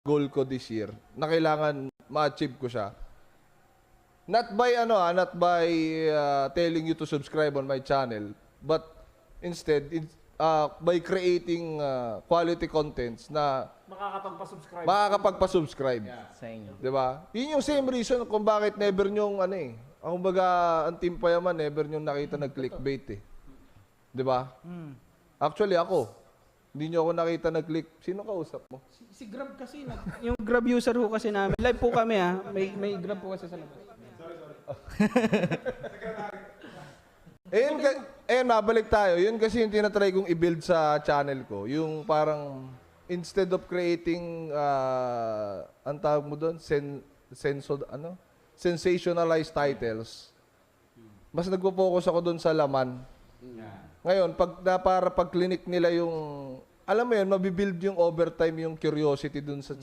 goal ko this year na kailangan ma-achieve ko siya. Not by telling you to subscribe on my channel, but instead by creating quality contents na makakapagpa-subscribe. Sa inyo. 'Di ba? Yun yung same reason kung bakit never nyong ang kumbaga ang Team Payaman never nyong nakita nag-clickbait eh. 'Di ba? Actually ako, hindi nyo ako nakita nag-click. Sino kausap mo? Si Grab kasi, yung Grab user ho kasi namin. Live po kami ha. May Grab po kasi sa labas. Mabalik tayo. Yun kasi yung tinatry kong i-build sa channel ko. Yung parang, instead of creating, ang tawag mo doon, sensationalized titles, mas nagpo-focus ako doon sa laman. Ngayon, pag clinic nila yung, alam mo yun, mabibuild yung overtime yung curiosity doon sa